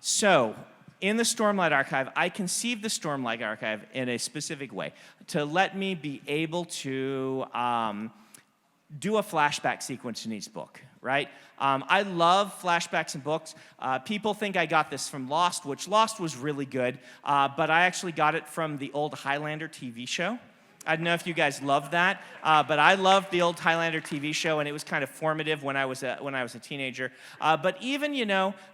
So, in the Stormlight archive, I conceived the Stormlight archive in a specific way to let me be able to do a flashback sequence in each book, right? I love flashbacks in books. People think I got this from Lost, which Lost was really good, but I actually got it from the old Highlander TV show. I don't know if you guys loved that, but I loved the old Highlander TV show, and it was kind of formative when I was a teenager. But even,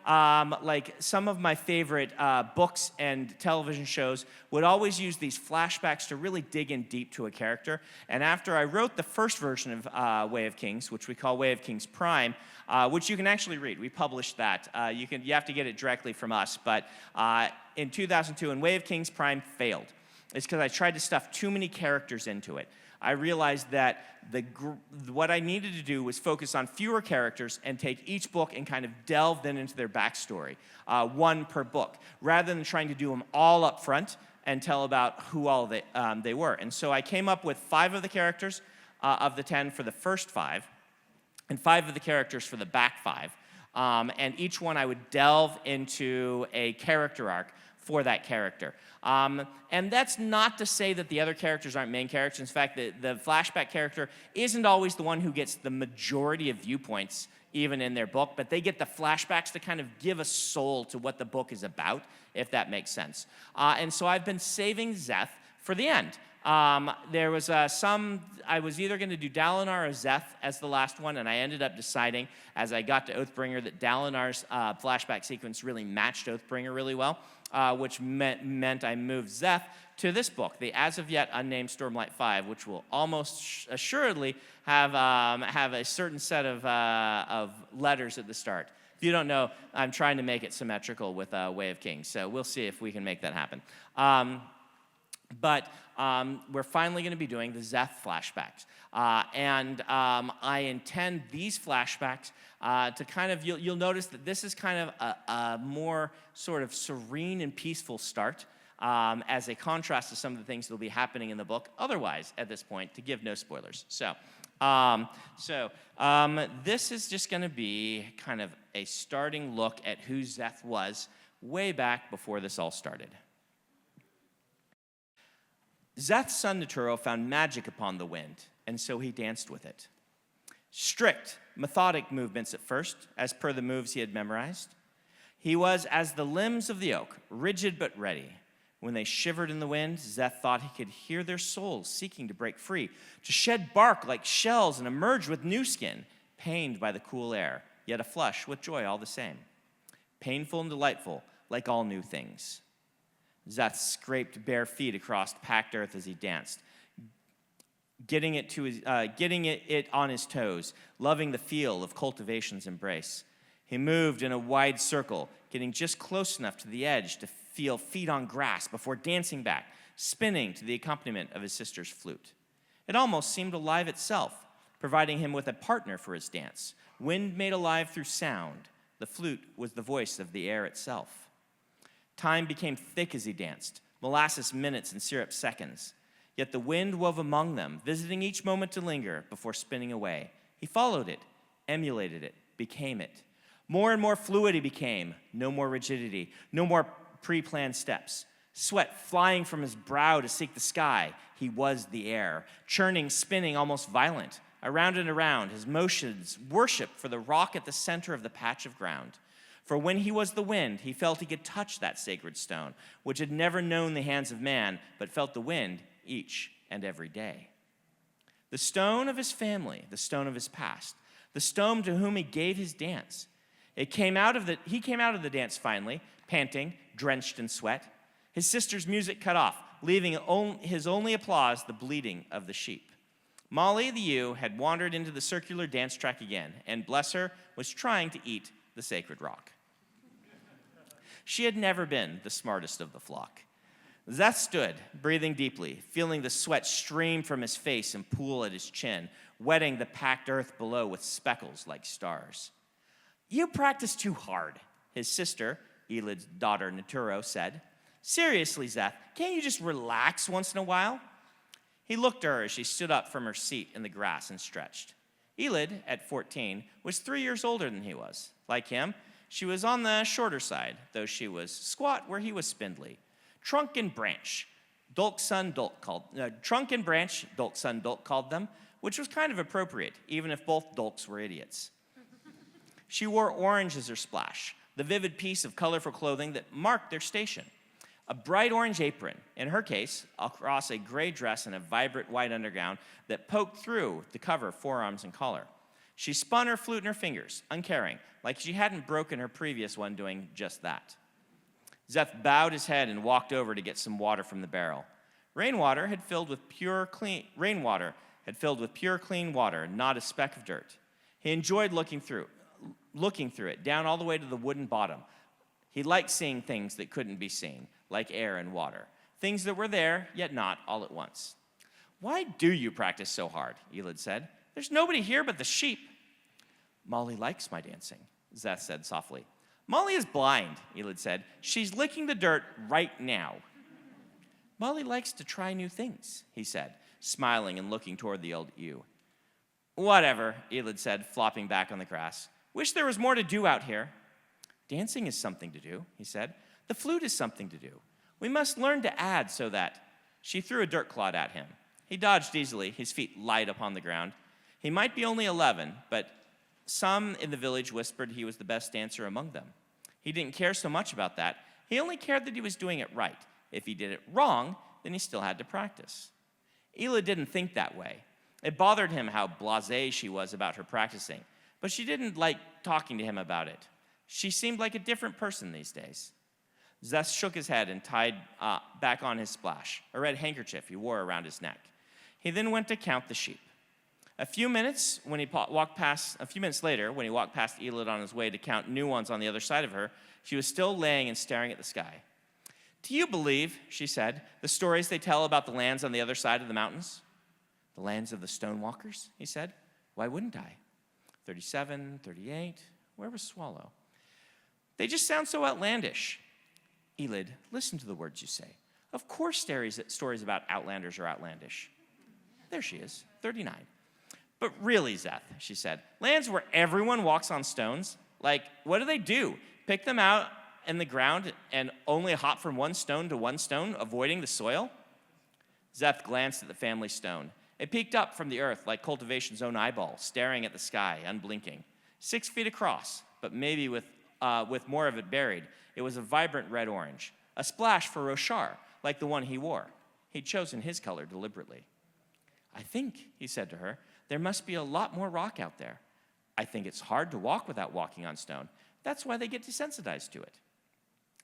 like some of my favorite books and television shows would always use these flashbacks to really dig in deep to a character. And after I wrote the first version of Way of Kings, which we call Way of Kings Prime, which you can actually read. We published that. You have to get it directly from us. But in 2002, and Way of Kings Prime failed. It's because I tried to stuff too many characters into it. I realized that what I needed to do was focus on fewer characters and take each book and kind of delve then into their backstory, one per book, rather than trying to do them all up front and tell about who all they were. And so I came up with 5 of the characters of the 10 for the first 5, and 5 of the characters for the back 5. And each one I would delve into a character arc for that character. And that's not to say that the other characters aren't main characters. In fact, the flashback character isn't always the one who gets the majority of viewpoints, even in their book, but they get the flashbacks to kind of give a soul to what the book is about, if that makes sense. And so I've been saving Szeth for the end. There was I was either going to do Dalinar or Szeth as the last one, and I ended up deciding, as I got to Oathbringer, that Dalinar's flashback sequence really matched Oathbringer really well, which meant I moved Szeth to this book, the as-of-yet unnamed Stormlight 5, which will almost assuredly have a certain set of letters at the start. If you don't know, I'm trying to make it symmetrical with Way of Kings, so we'll see if we can make that happen. But we're finally going to be doing the Szeth flashbacks. And I intend these flashbacks to kind of, you'll notice that this is kind of a more sort of serene and peaceful start as a contrast to some of the things that will be happening in the book otherwise at this point, to give no spoilers. So this is just going to be kind of a starting look at who Szeth was way back before this all started. Szeth's son Neturo found magic upon the wind, and so he danced with it. Strict, methodic movements at first, as per the moves he had memorized. He was as the limbs of the oak, rigid but ready. When they shivered in the wind, Szeth thought he could hear their souls seeking to break free, to shed bark like shells and emerge with new skin, pained by the cool air, yet aflush with joy all the same. Painful and delightful, like all new things. Szeth scraped bare feet across packed earth as he danced, getting it on his toes, loving the feel of cultivation's embrace. He moved in a wide circle, getting just close enough to the edge to feel feet on grass before dancing back, spinning to the accompaniment of his sister's flute. It almost seemed alive itself, providing him with a partner for his dance. Wind made alive through sound. The flute was the voice of the air itself. Time became thick as he danced, molasses minutes and syrup seconds. Yet the wind wove among them, visiting each moment to linger before spinning away. He followed it, emulated it, became it. More and more fluid he became, no more rigidity, no more pre-planned steps. Sweat flying from his brow to seek the sky, he was the air, churning, spinning, almost violent. Around and around, his motions worshiped for the rock at the center of the patch of ground. For when he was the wind, he felt he could touch that sacred stone, which had never known the hands of man, but felt the wind each and every day. The stone of his family, the stone of his past, the stone to whom he gave his dance. He came out of the dance finally, panting, drenched in sweat. His sister's music cut off, leaving his only applause the bleating of the sheep. Molly the ewe had wandered into the circular dance track again, and bless her, was trying to eat the sacred rock. She had never been the smartest of the flock. Szeth stood, breathing deeply, feeling the sweat stream from his face and pool at his chin, wetting the packed earth below with speckles like stars. "You practice too hard," his sister, Elid's daughter Neturo, said. "Seriously, Szeth, can't you just relax once in a while?" He looked at her as she stood up from her seat in the grass and stretched. Elid, at 14, was 3 years older than he was. Like him, She was on the shorter side, though she was squat where he was spindly. Trunk and branch, Dolk son Dolk called them, which was kind of appropriate, even if both Dolks were idiots. She wore orange as her splash, the vivid piece of colorful clothing that marked their station. A bright orange apron, in her case, across a gray dress and a vibrant white undergown that poked through to cover forearms and collar. She spun her flute in her fingers, uncaring, like she hadn't broken her previous one doing just that. Szeth bowed his head and walked over to get some water from the barrel. Rainwater had filled with pure, clean water, not a speck of dirt. He enjoyed looking through it, down all the way to the wooden bottom. He liked seeing things that couldn't be seen, like air and water, things that were there, yet not all at once. "Why do you practice so hard?" Elid said. "There's nobody here but the sheep." "Molly likes my dancing," Szeth said softly. "Molly is blind," Elid said. "She's licking the dirt right now." "Molly likes to try new things," he said, smiling and looking toward the old ewe. "Whatever," Elid said, flopping back on the grass. "Wish there was more to do out here." "Dancing is something to do," he said. "The flute is something to do. We must learn to add so that—" She threw a dirt clod at him. He dodged easily, his feet light upon the ground. He might be only 11, but some in the village whispered he was the best dancer among them. He didn't care so much about that. He only cared that he was doing it right. If he did it wrong, then he still had to practice. Ela didn't think that way. It bothered him how blasé she was about her practicing, but she didn't like talking to him about it. She seemed like a different person these days. Szeth shook his head and tied back on his splash, a red handkerchief he wore around his neck. He then went to count the sheep. A few minutes later, when he walked past Elid on his way to count new ones on the other side of her, she was still laying and staring at the sky. "Do you believe," she said, "the stories they tell about the lands on the other side of the mountains?" "The lands of the Stonewalkers," he said. "Why wouldn't I? 37, 38, where was Swallow? They just sound so outlandish." "Elid, listen to the words you say. Of course stories about outlanders are outlandish." There she is, 39. "But really, Szeth," she said, "lands where everyone walks on stones? Like, what do? Pick them out in the ground and only hop from one stone to one stone, avoiding the soil?" Szeth glanced at the family stone. It peeked up from the earth like cultivation's own eyeball, staring at the sky, unblinking. 6 feet across, but maybe with more of it buried, it was a vibrant red-orange, a splash for Roshar, like the one he wore. He'd chosen his color deliberately. "I think," he said to her, "there must be a lot more rock out there. I think it's hard to walk without walking on stone. That's why they get desensitized to it."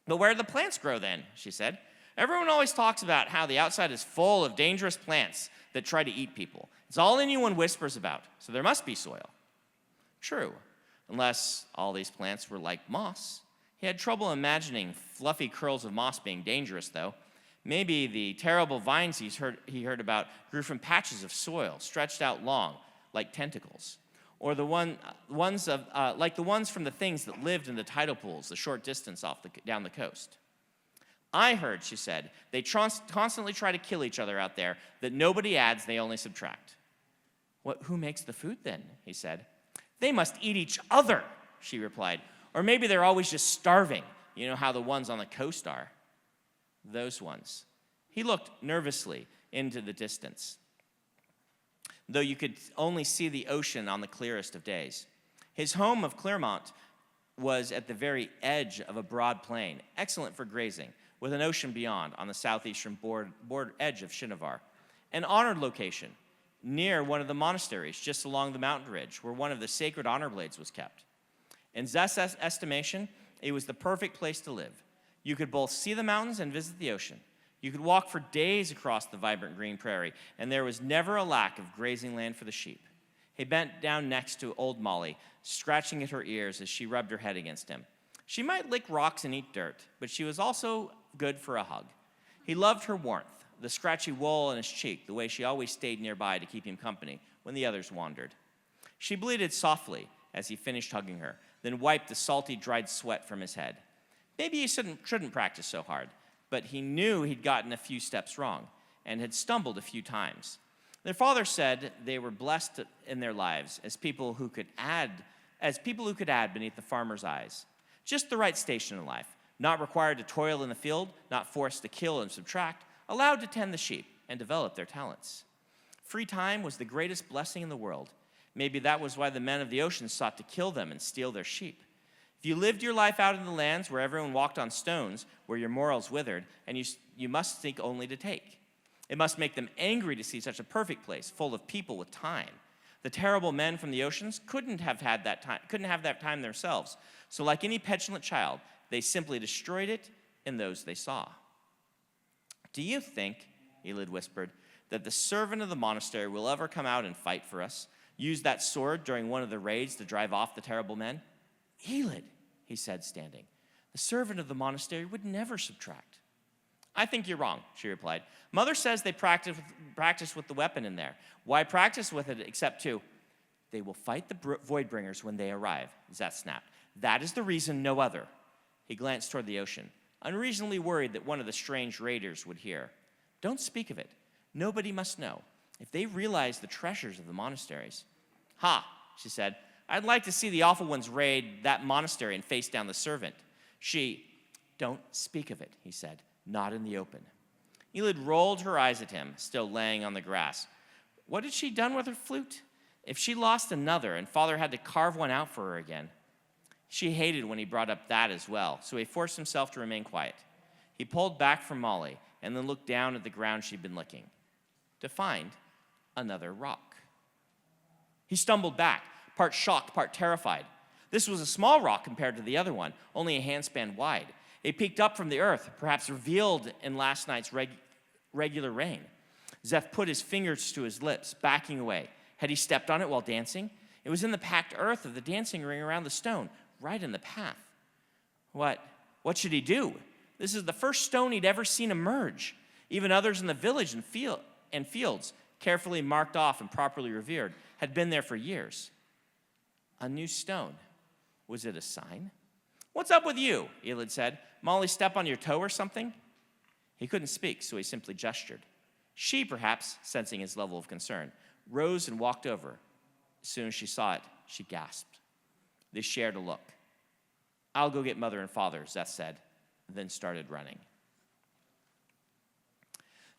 "But where do the plants grow then?" she said. "Everyone always talks about how the outside is full of dangerous plants that try to eat people. It's all anyone whispers about, so there must be soil." "True, unless all these plants were like moss." He had trouble imagining fluffy curls of moss being dangerous, though. Maybe the terrible vines he heard about grew from patches of soil stretched out long, like tentacles, or like the ones from the things that lived in the tidal pools a short distance down the coast. "I heard," she said, "they constantly try to kill each other out there, that nobody adds, they only subtract." "Who makes the food then?" he said. "They must eat each other," she replied. "Or maybe they're always just starving. You know how the ones on the coast are." "Those ones." He looked nervously into the distance, though you could only see the ocean on the clearest of days. His home of Clermont was at the very edge of a broad plain, excellent for grazing, with an ocean beyond on the southeastern border edge of Shinovar. An honored location, near one of the monasteries just along the mountain ridge, where one of the sacred honor blades was kept. In Szeth's estimation, it was the perfect place to live. You could both see the mountains and visit the ocean. You could walk for days across the vibrant green prairie, and there was never a lack of grazing land for the sheep. He bent down next to old Molly, scratching at her ears as she rubbed her head against him. She might lick rocks and eat dirt, but she was also good for a hug. He loved her warmth, the scratchy wool on his cheek, the way she always stayed nearby to keep him company when the others wandered. She bleated softly as he finished hugging her, then wiped the salty, dried sweat from his head. Maybe he shouldn't practice so hard, but he knew he'd gotten a few steps wrong and had stumbled a few times. Their father said they were blessed in their lives as people who could add beneath the farmer's eyes. Just the right station in life, not required to toil in the field, not forced to kill and subtract, allowed to tend the sheep and develop their talents. Free time was the greatest blessing in the world. Maybe that was why the men of the ocean sought to kill them and steal their sheep. If you lived your life out in the lands where everyone walked on stones, where your morals withered, and you must think only to take. It must make them angry to see such a perfect place, full of people with time. The terrible men from the oceans couldn't have that time themselves. So like any petulant child, they simply destroyed it in those they saw. Do you think, Elid whispered, that the servant of the monastery will ever come out and fight for us? Use that sword during one of the raids to drive off the terrible men? Elid, he said, standing, the servant of the monastery would never subtract. I think you're wrong, she replied. Mother says they practice with the weapon in there. Why practice with it except to? They will fight the Voidbringers when they arrive, Szeth snapped. That is the reason, no other. He glanced toward the ocean, unreasonably worried that one of the strange raiders would hear. Don't speak of it. Nobody must know. If they realize the treasures of the monasteries. Ha, she said. I'd like to see the awful ones raid that monastery and face down the servant. Don't speak of it, he said. Not in the open. Elid rolled her eyes at him, still laying on the grass. What had she done with her flute? If she lost another and father had to carve one out for her again. She hated when he brought up that as well, so he forced himself to remain quiet. He pulled back from Molly and then looked down at the ground she'd been licking to find another rock. He stumbled back, part shocked, part terrified. This was a small rock compared to the other one, only a handspan wide. It peeked up from the earth, perhaps revealed in last night's regular rain. Szeth put his fingers to his lips, backing away. Had he stepped on it while dancing? It was in the packed earth of the dancing ring around the stone, right in the path. What should he do? This is the first stone he'd ever seen emerge. Even others in the village and fields, carefully marked off and properly revered, had been there for years. A new stone. Was it a sign? What's up with you? Elid said. Molly step on your toe or something? He couldn't speak, so he simply gestured. She, perhaps, sensing his level of concern, rose and walked over. As soon as she saw it, she gasped. They shared a look. I'll go get mother and father, Szeth said, then started running.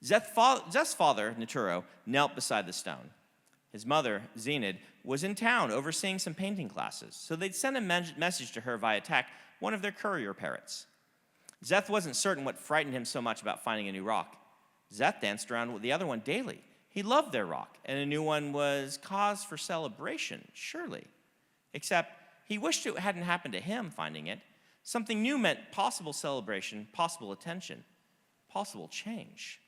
Szeth's father, Naturo, knelt beside the stone. His mother, Zenid, was in town overseeing some painting classes, so they'd sent a message to her via tech, one of their courier parrots. Szeth wasn't certain what frightened him so much about finding a new rock. Szeth danced around with the other one daily. He loved their rock, and a new one was cause for celebration, surely. Except he wished it hadn't happened to him finding it. Something new meant possible celebration, possible attention, possible change.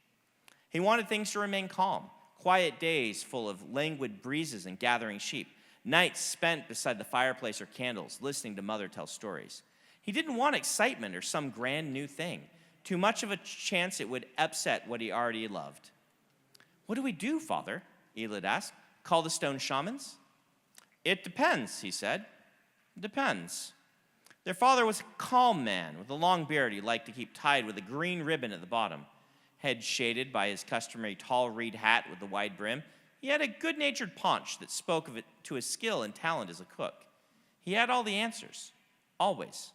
He wanted things to remain calm. Quiet days full of languid breezes and gathering sheep. Nights spent beside the fireplace or candles, listening to mother tell stories. He didn't want excitement or some grand new thing. Too much of a chance it would upset what he already loved. What do we do, Father? Elid asked. Call the stone shamans? It depends, he said. Depends. Their father was a calm man with a long beard he liked to keep tied with a green ribbon at the bottom. Head shaded by his customary tall reed hat with the wide brim, he had a good-natured paunch that spoke of it to his skill and talent as a cook. He had all the answers, always.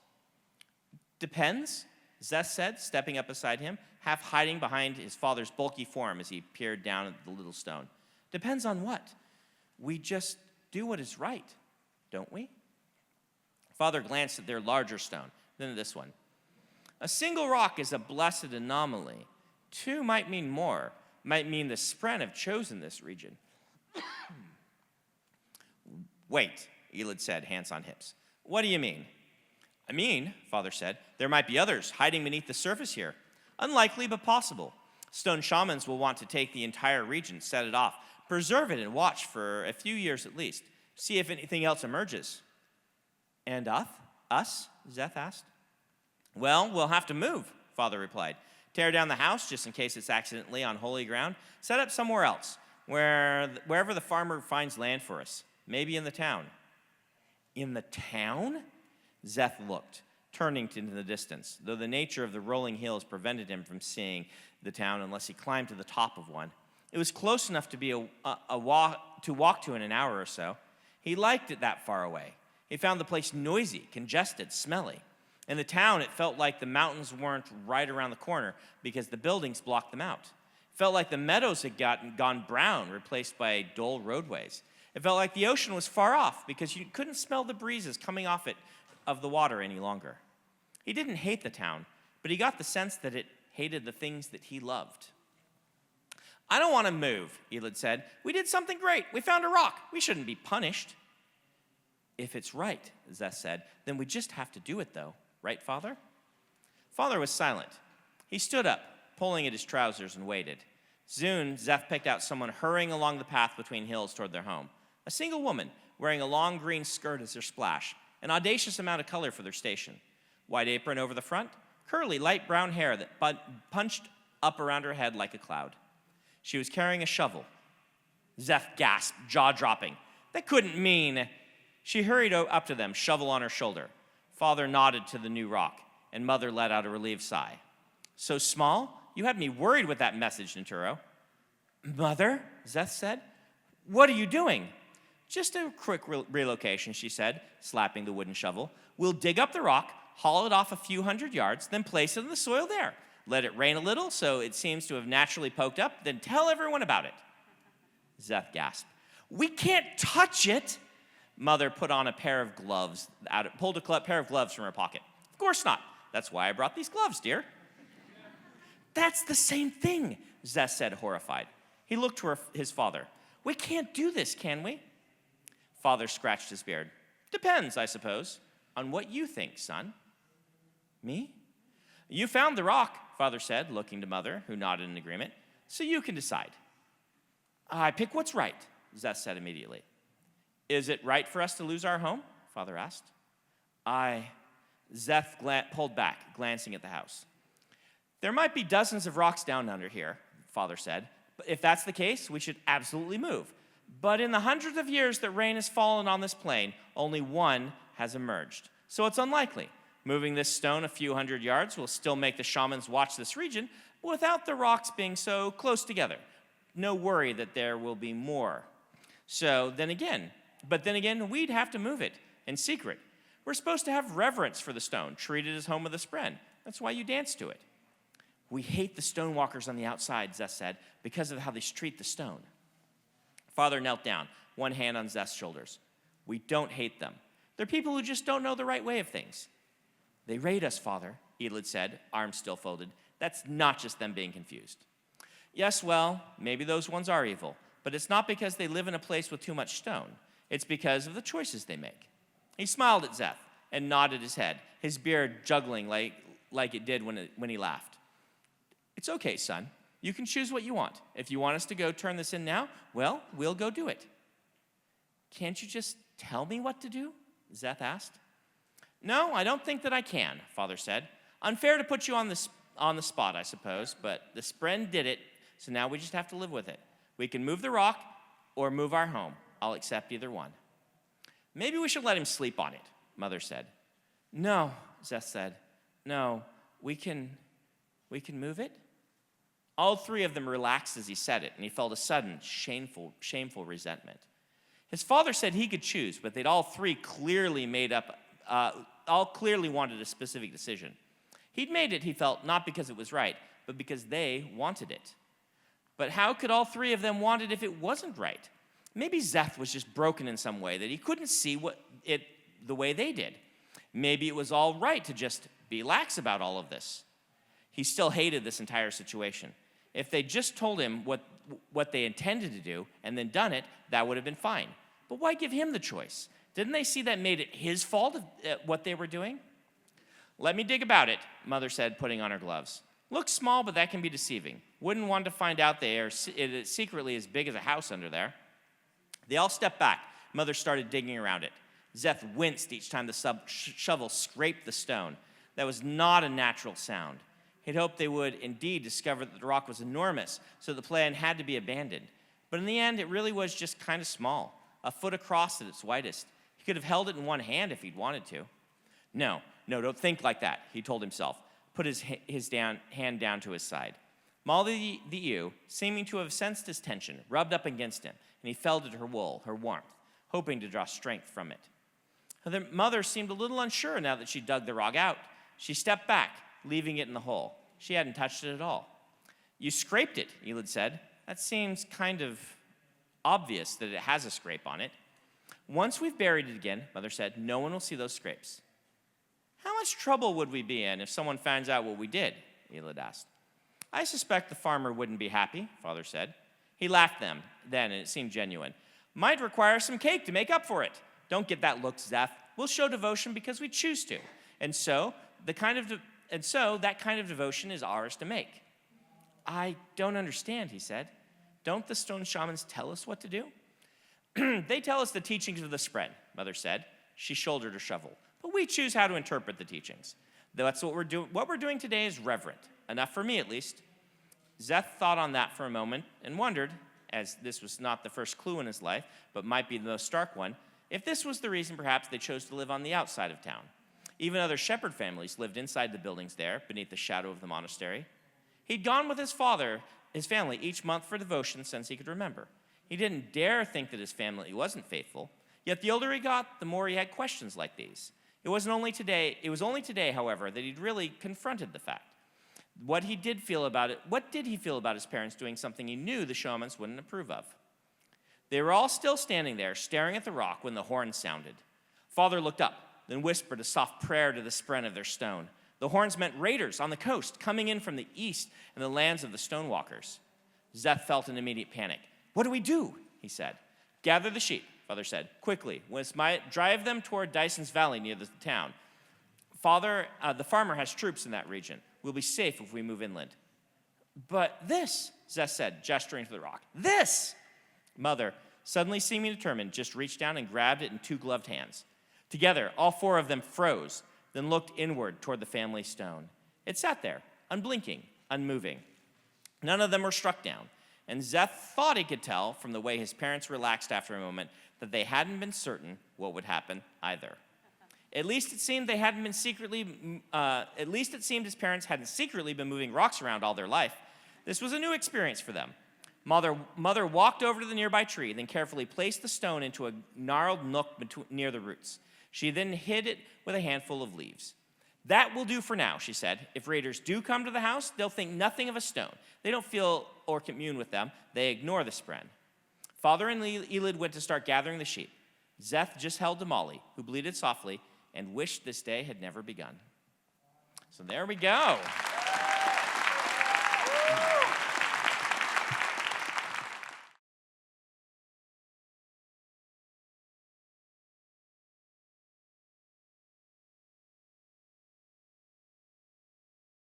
Depends, Szeth said, stepping up beside him, half hiding behind his father's bulky form as he peered down at the little stone. Depends on what? We just do what is right, don't we? Father glanced at their larger stone, then at this one. A single rock is a blessed anomaly. Two might mean more, might mean the Spren have chosen this region. Wait, Elid said, hands on hips. What do you mean? I mean, Father said, there might be others hiding beneath the surface here. Unlikely, but possible. Stone shamans will want to take the entire region, set it off, preserve it, and watch for a few years at least. See if anything else emerges. And us? Szeth asked. Well, we'll have to move, Father replied. Tear down the house just in case it's accidentally on holy ground. Set up somewhere else, wherever the farmer finds land for us. Maybe in the town. In the town? Szeth looked, turning into the distance, though the nature of the rolling hills prevented him from seeing the town unless he climbed to the top of one. It was close enough to be walk to in an hour or so. He liked it that far away. He found the place noisy, congested, smelly. In the town, it felt like the mountains weren't right around the corner because the buildings blocked them out. It felt like the meadows had gone brown, replaced by dull roadways. It felt like the ocean was far off because you couldn't smell the breezes coming off it of the water any longer. He didn't hate the town, but he got the sense that it hated the things that he loved. I don't want to move, Elid said. We did something great. We found a rock. We shouldn't be punished. If it's right, Szeth said, then we just have to do it, though. Right, Father? Father was silent. He stood up, pulling at his trousers, and waited. Soon, Szeth picked out someone hurrying along the path between hills toward their home. A single woman, wearing a long green skirt as her splash, an audacious amount of color for their station. White apron over the front, curly, light brown hair that punched up around her head like a cloud. She was carrying a shovel. Szeth gasped, jaw dropping. That couldn't mean... She hurried up to them, shovel on her shoulder. Father nodded to the new rock, and Mother let out a relieved sigh. So small? You had me worried with that message, Ninturo. Mother, Szeth said, what are you doing? Just a quick relocation, she said, slapping the wooden shovel. We'll dig up the rock, haul it off a few hundred yards, then place it in the soil there. Let it rain a little so it seems to have naturally poked up, then tell everyone about it. Szeth gasped. We can't touch it. Mother put on a pair of gloves, pulled a pair of gloves from her pocket. Of course not. That's why I brought these gloves, dear. That's the same thing, Szeth said, horrified. He looked to his father. We can't do this, can we? Father scratched his beard. Depends, I suppose, on what you think, son. Me? You found the rock, Father said, looking to Mother, who nodded in agreement, so you can decide. I pick what's right, Szeth said immediately. Is it right for us to lose our home? Father asked. Szeth pulled back, glancing at the house. There might be dozens of rocks down under here, Father said. But if that's the case, we should absolutely move. But in the hundreds of years that rain has fallen on this plain, only one has emerged. So it's unlikely. Moving this stone a few hundred yards will still make the shamans watch this region without the rocks being so close together. No worry that there will be more. But then again, we'd have to move it in secret. We're supposed to have reverence for the stone, treat it as home of the spren. That's why you dance to it. We hate the stonewalkers on the outside, Szeth said, because of how they treat the stone. Father knelt down, one hand on Szeth's shoulders. We don't hate them. They're people who just don't know the right way of things. They raid us, Father, Elid said, arms still folded. That's not just them being confused. Yes, well, maybe those ones are evil, but it's not because they live in a place with too much stone. It's because of the choices they make. He smiled at Szeth and nodded his head, his beard juggling like it did when he laughed. It's okay, son. You can choose what you want. If you want us to go turn this in now, well, we'll go do it. Can't you just tell me what to do? Szeth asked. No, I don't think that I can, Father said. Unfair to put you on the spot, I suppose, but the spren did it, so now we just have to live with it. We can move the rock or move our home. I'll accept either one. Maybe we should let him sleep on it, Mother said. No, Szeth said. No, we can move it? All three of them relaxed as he said it, and he felt a sudden, shameful resentment. His father said he could choose, but they'd all three clearly wanted a specific decision. He'd made it, he felt, not because it was right, but because they wanted it. But how could all three of them want it if it wasn't right? Maybe Szeth was just broken in some way that he couldn't see the way they did. Maybe it was all right to just be lax about all of this. He still hated this entire situation. If they just told him what they intended to do and then done it, that would have been fine. But why give him the choice? Didn't they see that made it his fault what they were doing? Let me dig about it, Mother said, putting on her gloves. Looks small, but that can be deceiving. Wouldn't want to find out it is secretly as big as a house under there. They all stepped back. Mother started digging around it. Szeth winced each time the shovel scraped the stone. That was not a natural sound. He'd hoped they would indeed discover that the rock was enormous, so the plan had to be abandoned. But in the end, it really was just kind of small, a foot across at its widest. He could have held it in one hand if he'd wanted to. No, don't think like that, he told himself, put his hand down to his side. Molly the ewe, seeming to have sensed his tension, rubbed up against him, and he felt at her wool, her warmth, hoping to draw strength from it. Her mother seemed a little unsure now that she dug the rock out. She stepped back, leaving it in the hole. She hadn't touched it at all. You scraped it, Elid said. That seems kind of obvious that it has a scrape on it. Once we've buried it again, Mother said, no one will see those scrapes. How much trouble would we be in if someone finds out what we did? Elid asked. I suspect the farmer wouldn't be happy, Father said. He laughed then, and it seemed genuine. Might require some cake to make up for it. Don't get that look, Szeth. We'll show devotion because we choose to. And so that kind of devotion is ours to make. I don't understand, he said. Don't the stone shamans tell us what to do? They tell us the teachings of the spread, Mother said. She shouldered her shovel. But we choose how to interpret the teachings. That's what we're doing. What we're doing today is reverent. Enough for me, at least. Szeth thought on that for a moment and wondered, as this was not the first clue in his life, but might be the most stark one, if this was the reason perhaps they chose to live on the outside of town. Even other shepherd families lived inside the buildings there, beneath the shadow of the monastery. He'd gone with his family each month for devotion since he could remember. He didn't dare think that his family wasn't faithful, yet the older he got, the more he had questions like these. It was only today, however, that he'd really confronted the fact. What did he feel about his parents doing something he knew the shamans wouldn't approve of? They were all still standing there, staring at the rock when the horn sounded. Father looked up, then whispered a soft prayer to the spren of their stone. The horns meant raiders on the coast, coming in from the east and the lands of the stonewalkers. Szeth felt an immediate panic. What do we do? He said. Gather the sheep, Father said. Quickly, drive them toward Dyson's Valley near the town. Father, the farmer has troops in that region. We'll be safe if we move inland. But this, Szeth said, gesturing to the rock. This! Mother, suddenly seeming determined, just reached down and grabbed it in two gloved hands. Together, all four of them froze, then looked inward toward the family stone. It sat there, unblinking, unmoving. None of them were struck down, and Szeth thought he could tell from the way his parents relaxed after a moment that they hadn't been certain what would happen either. At least it seemed his parents hadn't secretly been moving rocks around all their life. This was a new experience for them. Mother walked over to the nearby tree, then carefully placed the stone into a gnarled nook near the roots. She then hid it with a handful of leaves. That will do for now, she said. If raiders do come to the house, they'll think nothing of a stone. They don't feel or commune with them. They ignore the spren. Father and Elid went to start gathering the sheep. Szeth just held to Molly, who bleated softly and wished this day had never begun. So there we go.